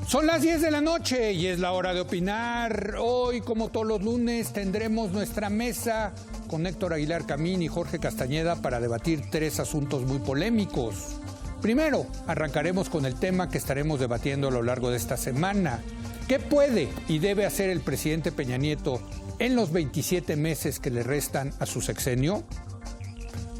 Son las 10 de la noche y es la hora de opinar. Hoy, como todos los lunes, tendremos nuestra mesa con Héctor Aguilar Camín y Jorge Castañeda para debatir 3 asuntos muy polémicos. Primero, arrancaremos con el tema que estaremos debatiendo a lo largo de esta semana. ¿Qué puede y debe hacer el presidente Peña Nieto en los 27 meses que le restan a su sexenio?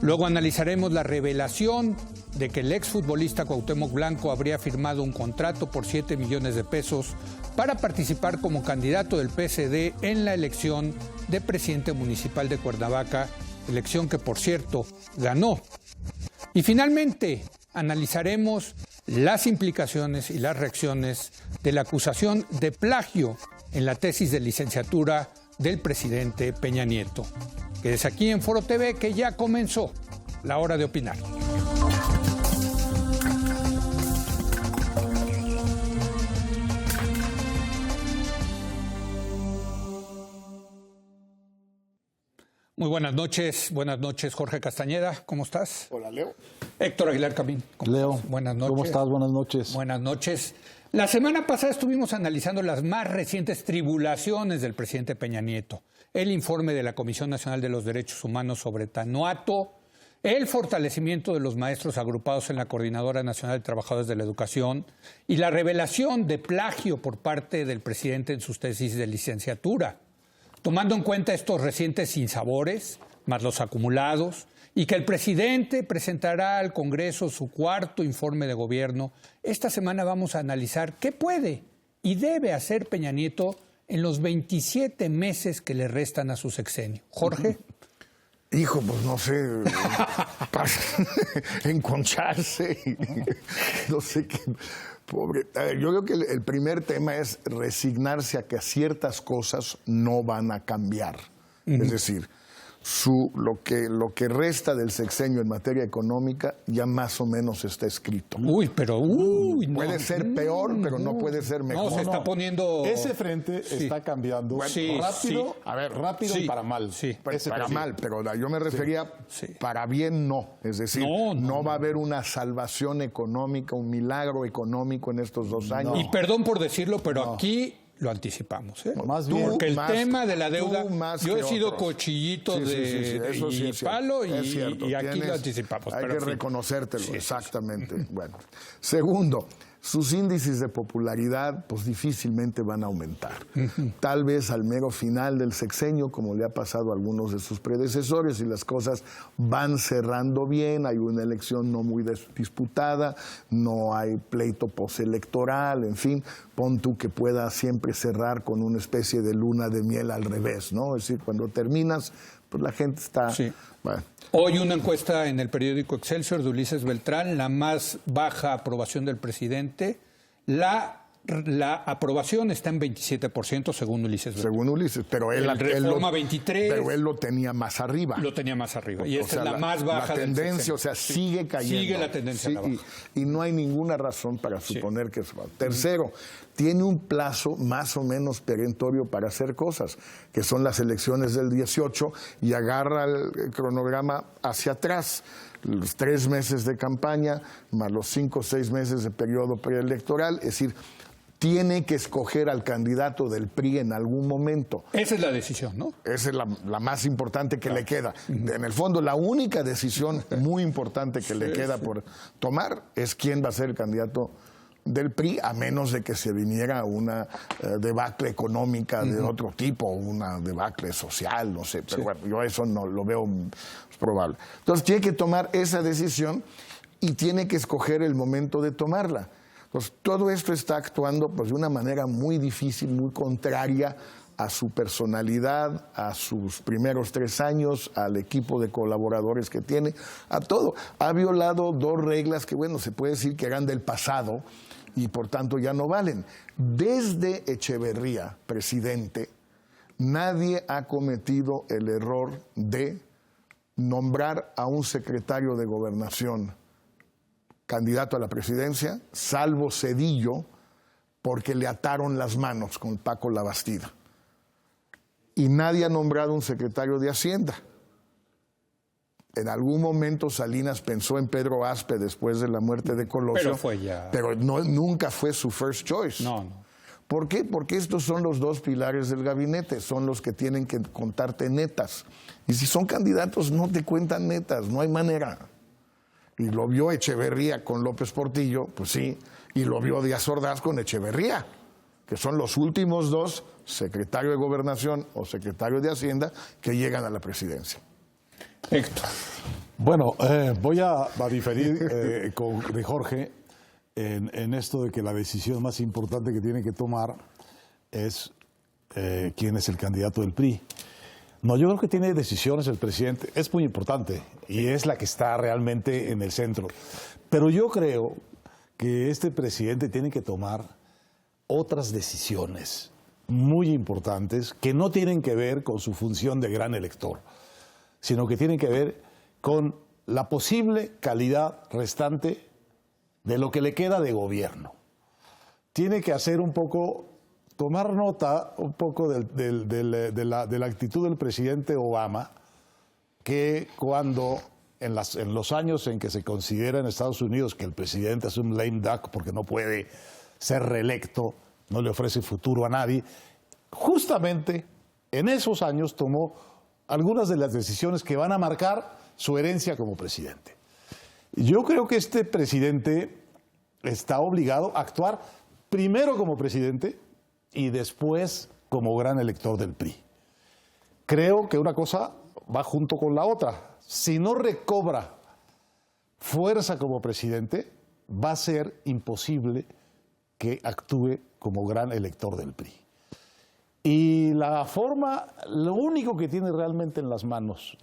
Luego analizaremos la revelación de que el exfutbolista Cuauhtémoc Blanco habría firmado un contrato por 7 millones de pesos para participar como candidato del PSD en la elección de presidente municipal de Cuernavaca, elección que, por cierto, ganó. Y finalmente, analizaremos las implicaciones y las reacciones de la acusación de plagio en la tesis de licenciatura del presidente Peña Nieto. Quédese aquí en Foro TV, que ya comenzó la hora de opinar. Muy buenas noches Jorge Castañeda, ¿cómo estás? Hola, Leo. Héctor Aguilar Camín, Leo, buenas noches. ¿Cómo estás? Buenas noches. Buenas noches. La semana pasada estuvimos analizando las más recientes tribulaciones del presidente Peña Nieto, el informe de la Comisión Nacional de los Derechos Humanos sobre Tanuato, el fortalecimiento de los maestros agrupados en la Coordinadora Nacional de Trabajadores de la Educación y la revelación de plagio por parte del presidente en sus tesis de licenciatura. Tomando en cuenta estos recientes sinsabores, más los acumulados, y que el presidente presentará al Congreso su cuarto informe de gobierno, esta semana vamos a analizar qué puede y debe hacer Peña Nieto en los 27 meses que le restan a su sexenio. Jorge. Hijo, pues no sé, enconcharse, no sé qué. Pobre. A ver, yo creo que el primer tema es resignarse a que ciertas cosas no van a cambiar. Es decir, lo que resta del sexenio en materia económica ya más o menos está escrito. Puede ser peor, pero no puede ser mejor. No, se está poniendo... Ese frente está cambiando rápido, rápido y para mal. Sí. Para mal, pero yo me refería para bien no. Es decir, no va a haber una salvación económica, un milagro económico en estos 2 años. Y perdón por decirlo, pero aquí lo anticipamos, ¿eh? Más bien, porque el tema de la deuda, yo he sido otros. Cochillito de palo y aquí lo anticipamos. Hay pero que reconocértelo, sí, exactamente. Sí. Bueno, segundo, sus índices de popularidad pues difícilmente van a aumentar. Tal vez al mero final del sexenio, como le ha pasado a algunos de sus predecesores, y las cosas van cerrando bien, hay una elección no muy disputada, no hay pleito postelectoral, en fin, pon tú que pueda siempre cerrar con una especie de luna de miel al revés, ¿no? Es decir, cuando terminas, pues la gente está... Sí. Bueno. Hoy una encuesta en el periódico Excelsior de Ulises Beltrán, la más baja aprobación del presidente, la aprobación está en 27% según Ulises Beltrán. Según Ulises, pero él 23, pero él lo tenía más arriba. Lo tenía más arriba. Y esta es la más baja. La tendencia, o sea, sigue cayendo. Sigue la tendencia a la baja. Y no hay ninguna razón para suponer que eso va. Tercero, tiene un plazo más o menos perentorio para hacer cosas, que son las elecciones del 18, y agarra el cronograma hacia atrás. Los 3 meses de campaña, más los 5 o 6 meses de periodo preelectoral, es decir, tiene que escoger al candidato del PRI en algún momento. Esa es la decisión, ¿no? Esa es la más importante que le queda. En el fondo, la única decisión muy importante que le queda por tomar es quién va a ser el candidato del PRI, a menos de que se viniera una debacle económica de otro tipo, una debacle social, no sé. Pero bueno, yo eso no lo veo probable. Entonces, tiene que tomar esa decisión y tiene que escoger el momento de tomarla. Pues todo esto está actuando pues, de una manera muy difícil, muy contraria a su personalidad, a sus primeros 3 años, al equipo de colaboradores que tiene, a todo. Ha violado 2 reglas que, bueno, se puede decir que eran del pasado y por tanto ya no valen. Desde Echeverría, presidente, nadie ha cometido el error de nombrar a un secretario de Gobernación candidato a la presidencia, salvo Zedillo, porque le ataron las manos con Paco Labastida. Y nadie ha nombrado un secretario de Hacienda. En algún momento Salinas pensó en Pedro Aspe después de la muerte de Colosio, pero nunca fue su first choice. No. ¿Por qué? Porque estos son los dos pilares del gabinete, son los que tienen que contarte netas. Y si son candidatos, no te cuentan netas, no hay manera. Y lo vio Echeverría con López Portillo, pues sí, y lo vio Díaz Ordaz con Echeverría, que son los últimos dos, secretario de Gobernación o secretario de Hacienda, que llegan a la presidencia. Héctor. Bueno, voy a diferir de Jorge en esto de que la decisión más importante que tiene que tomar es quién es el candidato del PRI. No, yo creo que tiene decisiones el presidente, es muy importante y es la que está realmente en el centro. Pero yo creo que este presidente tiene que tomar otras decisiones muy importantes que no tienen que ver con su función de gran elector, sino que tienen que ver con la posible calidad restante de lo que le queda de gobierno. Tiene que hacer un poco, tomar nota un poco de la actitud del presidente Obama, que cuando en los años en que se considera en Estados Unidos que el presidente es un lame duck porque no puede ser reelecto, no le ofrece futuro a nadie, justamente en esos años tomó algunas de las decisiones que van a marcar su herencia como presidente. Yo creo que este presidente está obligado a actuar primero como presidente y después como gran elector del PRI. Creo que una cosa va junto con la otra. Si no recobra fuerza como presidente, va a ser imposible que actúe como gran elector del PRI. Y la forma, lo único que tiene realmente en las manos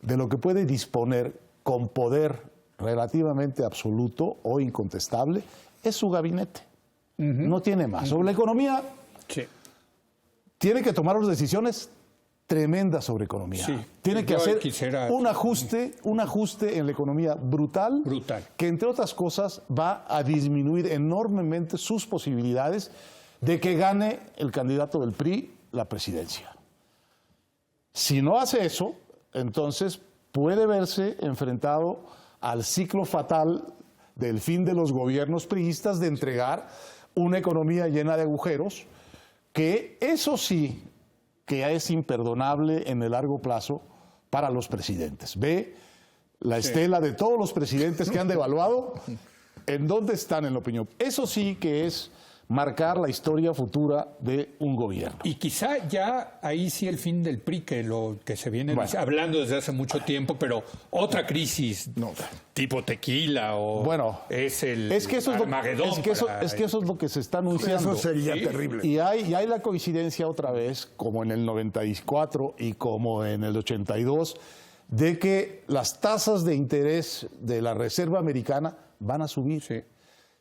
de lo que puede disponer con poder relativamente absoluto o incontestable es su gabinete. No tiene más. Sobre la economía, tiene que tomar unas decisiones tremendas sobre economía. Tiene que hacer un ajuste en la economía brutal, que entre otras cosas va a disminuir enormemente sus posibilidades de que gane el candidato del PRI la presidencia. Si no hace eso, entonces puede verse enfrentado al ciclo fatal del fin de los gobiernos priistas de entregar una economía llena de agujeros, que eso sí que es imperdonable en el largo plazo para los presidentes. Ve la estela de todos los presidentes que han devaluado, ¿en dónde están en la opinión? Eso sí que es marcar la historia futura de un gobierno. Y quizá ya ahí sí el fin del PRI, que se viene hablando desde hace mucho tiempo, pero otra crisis tipo tequila o es que eso Armagedón. Es que eso es lo que se está anunciando. Eso sería terrible. Y hay la coincidencia otra vez, como en el 94 y como en el 82, de que las tasas de interés de la Reserva Americana van a subir.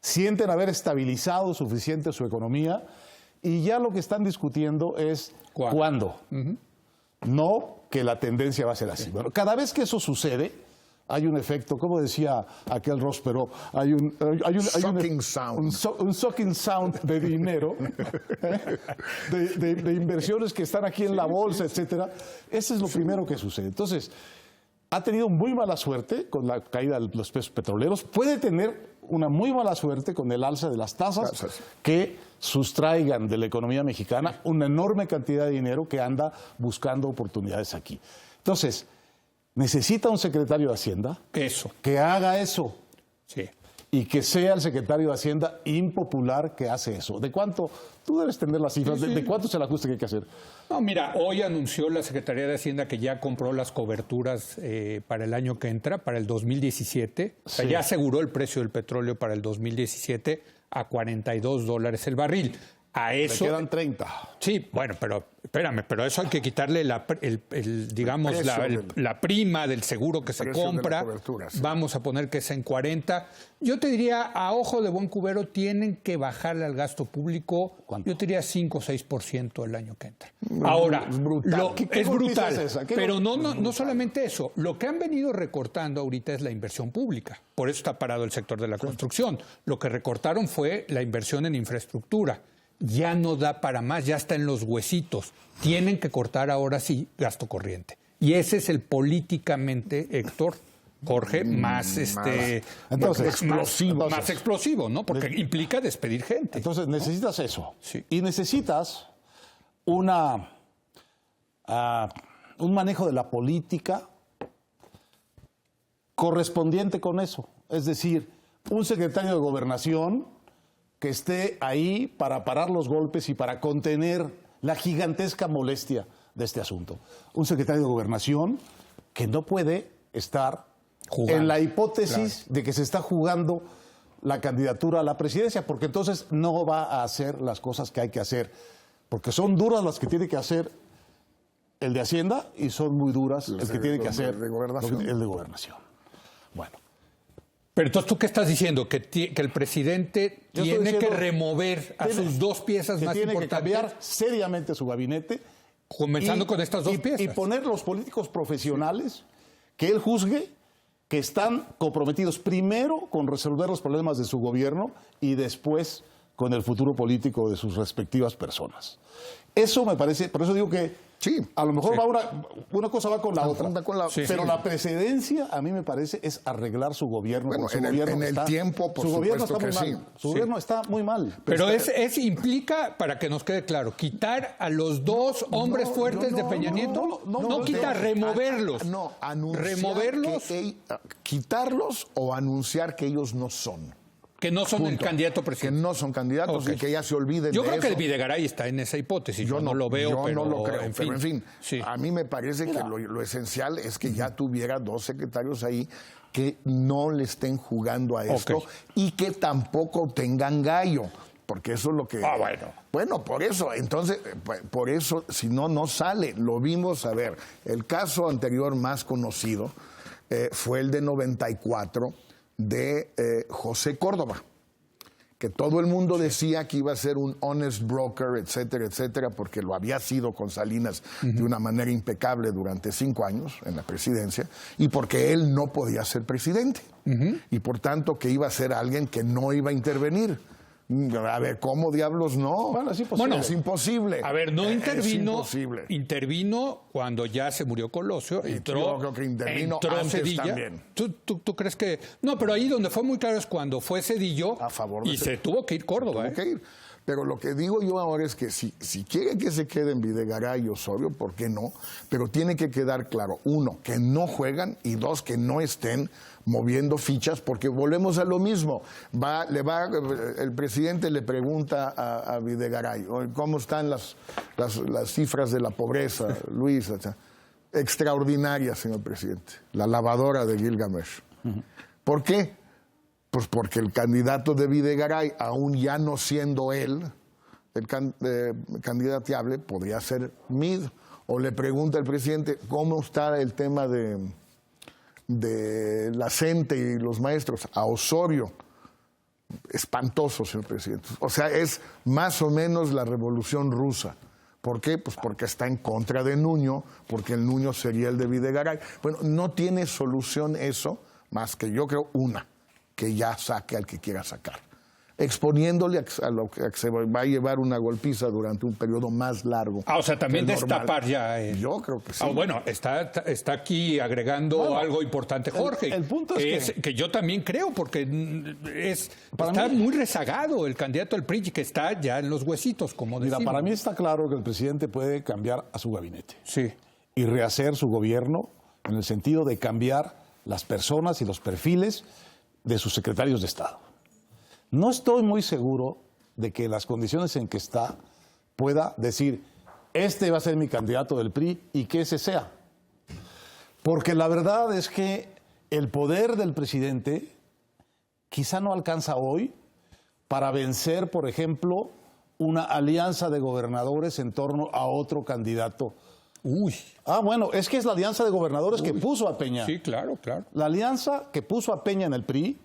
Sienten haber estabilizado suficiente su economía y ya lo que están discutiendo es cuándo. No que la tendencia va a ser así. Bueno, cada vez que eso sucede, hay un efecto, como decía aquel Ross-Perot, hay un sucking sound de dinero, de inversiones que están aquí en la bolsa, etcétera. Ese es lo primero que sucede. Entonces, ha tenido muy mala suerte con la caída de los precios petroleros, puede tener una muy mala suerte con el alza de las tasas que sustraigan de la economía mexicana una enorme cantidad de dinero que anda buscando oportunidades aquí. Entonces, necesita un secretario de Hacienda que haga eso. Y que sea el secretario de Hacienda impopular que hace eso. ¿De cuánto? Tú debes tener las cifras. ¿De cuánto es el ajuste que hay que hacer? No, mira, hoy anunció la Secretaría de Hacienda que ya compró las coberturas para el año que entra, para el 2017. O sea, ya aseguró el precio del petróleo para el 2017 a $42 el barril. A eso le quedan 30. Sí, bueno, pero espérame, pero a eso hay que quitarle la prima del seguro que se compra. Vamos a poner que es en 40. Yo te diría, a ojo de buen cubero, tienen que bajarle al gasto público. ¿Cuánto? Yo te diría 5 o 6% el año que entra. Ahora, es brutal. Pero no solamente eso. Lo que han venido recortando ahorita es la inversión pública. Por eso está parado el sector de la construcción. Lo que recortaron fue la inversión en infraestructura. Ya no da para más, ya está en los huesitos. Tienen que cortar ahora sí gasto corriente. Y ese es el políticamente, Héctor, Jorge, más explosivo, ¿no? Porque implica despedir gente. Entonces necesitas eso. Sí. Y necesitas un manejo de la política correspondiente con eso. Es decir, un secretario de Gobernación que esté ahí para parar los golpes y para contener la gigantesca molestia de este asunto. Un secretario de Gobernación que no puede estar en la hipótesis de que se está jugando la candidatura a la presidencia, porque entonces no va a hacer las cosas que hay que hacer, porque son duras las que tiene que hacer el de Hacienda y son muy duras el que tiene que hacer el de Gobernación. Bueno. Pero entonces, ¿tú qué estás diciendo? Que el presidente tiene que remover a sus dos piezas más tiene importantes. Que cambiar seriamente su gabinete. Comenzando con estas dos piezas. Y poner los políticos profesionales que él juzgue que están comprometidos primero con resolver los problemas de su gobierno y después con el futuro político de sus respectivas personas. Eso me parece, por eso digo que sí, a lo mejor va una cosa va con la otra. Pero la presidencia, a mí me parece, es arreglar su gobierno. Bueno, su gobierno el tiempo, por su gobierno supuesto está muy que mal. Su gobierno está muy mal. Pero implica, para que nos quede claro, quitar a los dos hombres fuertes de Peña Nieto. No quitar, removerlos. No, anunciar removerlos. Quitarlos o anunciar que ellos no son. Que no son el candidato presidente. Que no son candidatos y que ya se olviden de eso. Yo creo que el Videgaray está en esa hipótesis. Yo no lo veo, yo no lo creo. Pero en fin, sí. A mí me parece que lo esencial es que ya tuviera dos secretarios ahí que no le estén jugando a esto y que tampoco tengan gallo. Porque eso es lo que... Bueno, por eso. Entonces, por eso, si no, no sale. Lo vimos, a ver, el caso anterior más conocido fue el de 94 de José Córdoba, que todo el mundo decía que iba a ser un honest broker, etcétera, etcétera, porque lo había sido con Salinas de una manera impecable durante 5 años en la presidencia, y porque él no podía ser presidente, y por tanto que iba a ser alguien que no iba a intervenir. A ver, ¿cómo diablos no? Bueno, es imposible. A ver, no intervino. Intervino cuando ya se murió Colosio. Yo creo que intervino antes Cedilla. también. ¿Tú crees que...? No, pero ahí donde fue muy claro es cuando fue Cedillo a favor de se tuvo que ir Córdoba. Tuvo que ir. Pero lo que digo yo ahora es que si quiere que se queden Videgaray y Osorio, ¿por qué no? Pero tiene que quedar claro, 1, que no juegan, y 2, que no estén moviendo fichas, porque volvemos a lo mismo. El presidente le pregunta a Videgaray, ¿cómo están las cifras de la pobreza, Luis? Extraordinarias, señor presidente. La lavadora de Gilgamesh. ¿Por qué? Pues porque el candidato de Videgaray, aún ya no siendo él el candidateable, podría ser Mid. O le pregunta al presidente, ¿cómo está el tema de la CENTE y los maestros? A Osorio. Espantoso, señor presidente. O sea, es más o menos la revolución rusa. ¿Por qué? Pues porque está en contra de Nuño, porque el Nuño sería el de Videgaray. Bueno, no tiene solución eso, más que yo creo que ya saque al que quiera sacar, exponiéndole a lo que se va a llevar una golpiza durante un periodo más largo. O sea, también destapar ya. Yo creo que sí. Bueno, está aquí agregando algo importante, Jorge. El punto es que yo también creo, porque está muy rezagado el candidato del PRI, que está ya en los huesitos, como decimos. Mira, para mí está claro que el presidente puede cambiar a su gabinete. Sí. Y rehacer su gobierno en el sentido de cambiar las personas y los perfiles de sus secretarios de Estado. No estoy muy seguro de que las condiciones en que está pueda decir, este va a ser mi candidato del PRI y que ese sea. Porque la verdad es que el poder del presidente quizá no alcanza hoy para vencer, por ejemplo, una alianza de gobernadores en torno a otro candidato. Bueno, es que es la alianza de gobernadores que puso a Peña. Sí, claro. La alianza que puso a Peña en el PRI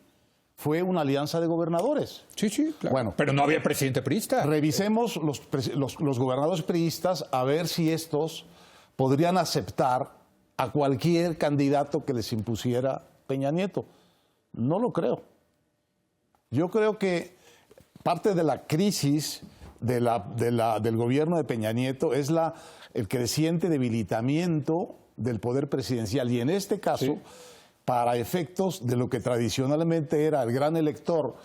fue una alianza de gobernadores. Sí, claro. Bueno, pero no había presidente priista. Revisemos los gobernadores priistas a ver si estos podrían aceptar a cualquier candidato que les impusiera Peña Nieto. No lo creo. Yo creo que parte de la crisis del gobierno de Peña Nieto es el creciente debilitamiento del poder presidencial. Y en este caso, para efectos de lo que tradicionalmente era el gran elector,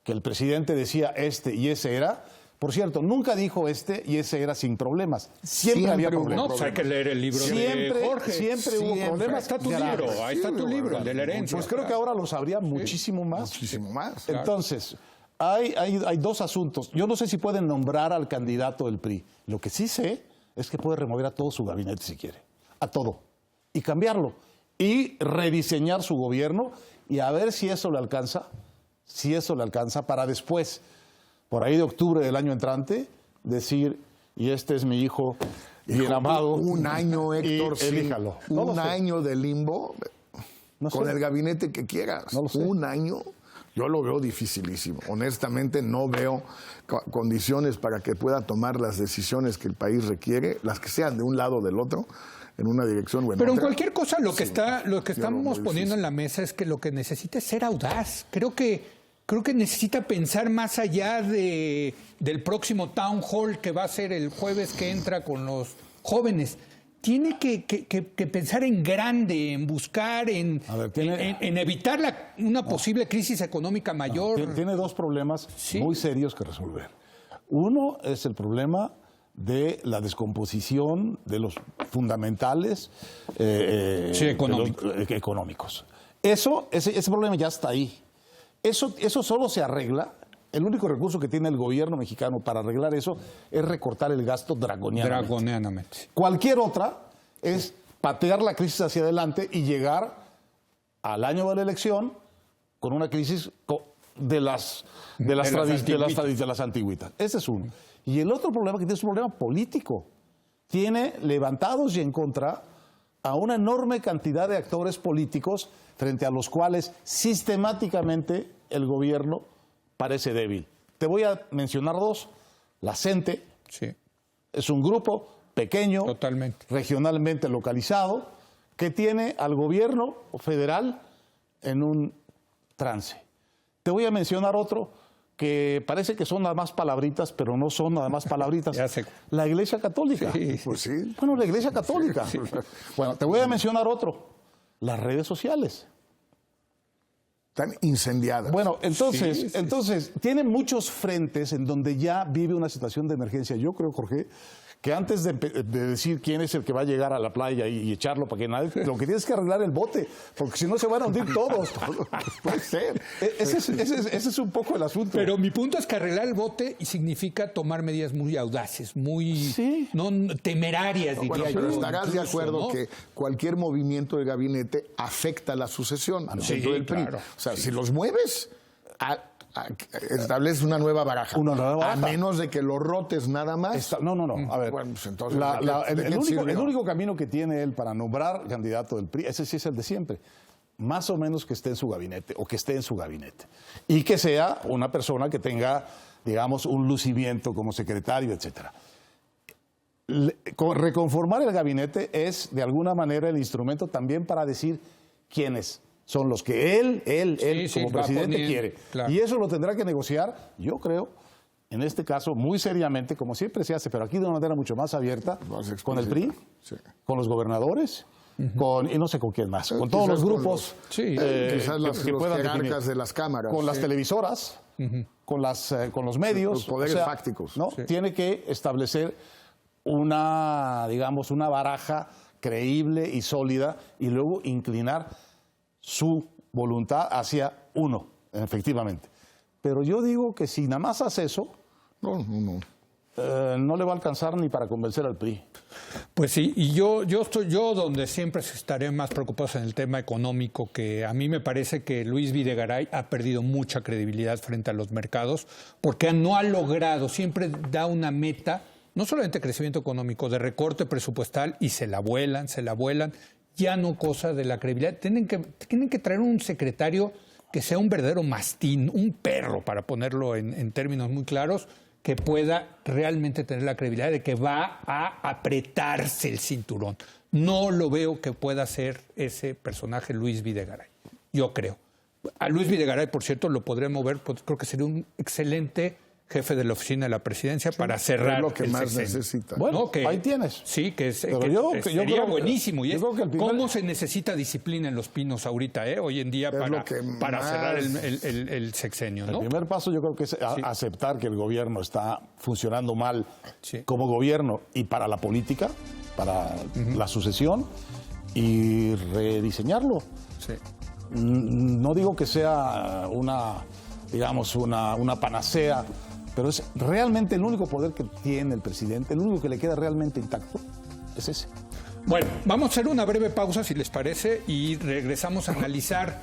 que el presidente decía este y ese era. Por cierto, nunca dijo este y ese era sin problemas. Siempre había problemas. No, pues hay que leer el libro de Jorge. Siempre hubo problemas. Ahí está tu libro, ahí está tu libro, el de la herencia. Pues creo que ahora lo sabría muchísimo más. Muchísimo más. Entonces, hay dos asuntos. Yo no sé si pueden nombrar al candidato del PRI. Lo que sí sé es que puede remover a todo su gabinete si quiere. A todo. Y cambiarlo. Y rediseñar su gobierno y a ver si eso le alcanza. Si eso le alcanza para después, por ahí de octubre del año entrante, decir, y este es mi hijo bien amado. Un año, Héctor, sí. Elíjalo. No un año de limbo con el gabinete que quieras. No lo sé. Un año, yo lo veo dificilísimo. Honestamente, no veo condiciones para que pueda tomar las decisiones que el país requiere, las que sean de un lado o del otro, en una dirección o en Pero en otra. cualquier cosa, lo que estamos muy poniendo difícil. en la mesa es que lo que necesita es ser audaz. Creo que necesita pensar más allá del próximo town hall que va a ser el jueves que entra con los jóvenes. Tiene que pensar en grande, en buscar, en evitar una posible crisis económica mayor. Tiene dos problemas muy serios que resolver. Uno es el problema de la descomposición de los fundamentales económicos. Ese problema ya está ahí. Eso solo se arregla. El único recurso que tiene el gobierno mexicano para arreglar eso es recortar el gasto draconianamente. Cualquier otra es patear la crisis hacia adelante y llegar al año de la elección con una crisis de las antigüitas. Ese es uno. Y el otro problema que tiene es un problema político. Tiene levantados y en contra a una enorme cantidad de actores políticos frente a los cuales sistemáticamente el gobierno parece débil. Te voy a mencionar dos. La CENTE es un grupo pequeño, regionalmente localizado, que tiene al gobierno federal en un trance. Te voy a mencionar otro que parece que son nada más palabritas, pero no son nada más palabritas. La Iglesia Católica. Pues sí. Bueno, la Iglesia Católica. Bueno, te voy a mencionar otro. Las redes sociales. Están incendiadas. Bueno, entonces tiene muchos frentes en donde ya vive una situación de emergencia. Yo creo, Jorge, que antes de decir quién es el que va a llegar a la playa y echarlo para que nadie... Lo que tienes es que arreglar el bote, porque si no se van a hundir todos. Puede ser. Ese es un poco el asunto. Pero mi punto es que arreglar el bote significa tomar medidas muy audaces, muy no temerarias, diría yo. Pero estarás de acuerdo, ¿no? que cualquier movimiento del gabinete afecta la sucesión dentro del PRI. Claro. O sea, si los mueves, estableces una nueva baraja. A menos de que lo rotes nada más. No. A ver, bueno, pues entonces, el único camino que tiene él para nombrar candidato del PRI, ese sí es el de siempre. Más o menos que esté en su gabinete o que esté en su gabinete. Y que sea una persona que tenga, digamos, un lucimiento como secretario, etcétera. Reconformar el gabinete es, de alguna manera, el instrumento también para decir quiénes son los que él como presidente quiere. Claro. Y eso lo tendrá que negociar, yo creo, en este caso, muy seriamente, como siempre se hace, pero aquí de una manera mucho más abierta, con el PRI, con los gobernadores, y no sé con quién más, con todos los grupos quizás los puedan jerarcas de las cámaras. Con las televisoras, con los medios. Los poderes fácticos. ¿no? Tiene que establecer una baraja creíble y sólida y luego inclinar su voluntad hacia uno, efectivamente. Pero yo digo que si nada más hace eso, no le va a alcanzar ni para convencer al PRI. Pues sí, y yo estoy donde siempre estaré más preocupado en el tema económico, que a mí me parece que Luis Videgaray ha perdido mucha credibilidad frente a los mercados, porque no ha logrado, siempre da una meta, no solamente crecimiento económico, de recorte presupuestal, y se la vuelan, ya no cosa de la credibilidad. Tienen que traer un secretario que sea un verdadero mastín, un perro, para ponerlo en términos muy claros, que pueda realmente tener la credibilidad de que va a apretarse el cinturón. No lo veo que pueda ser ese personaje Luis Videgaray, yo creo. A Luis Videgaray, por cierto, lo podré mover, pues creo que sería un excelente jefe de la oficina de la presidencia para cerrar es lo que el más sexenio. necesita. Bueno, ¿No? Que- ahí tienes. Sí, que Pero yo sería creo que- buenísimo. Y yo es creo que el primer- cómo se necesita disciplina en Los Pinos ahorita, hoy en día, Es lo que para más- cerrar el sexenio, El ¿no? primer paso yo creo que es aceptar que el gobierno está funcionando mal Sí. como gobierno y para la política, para la sucesión, y rediseñarlo. Sí. No digo que sea una panacea, pero es realmente el único poder que tiene el presidente, el único que le queda realmente intacto, es ese. Bueno, vamos a hacer una breve pausa, si les parece, y regresamos a analizar,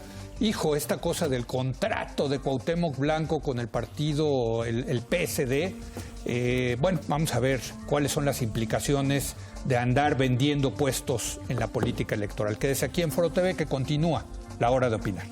esta cosa del contrato de Cuauhtémoc Blanco con el partido, el PSD. Vamos a ver cuáles son las implicaciones de andar vendiendo puestos en la política electoral. Quédese aquí en Foro TV, que continúa la hora de opinar.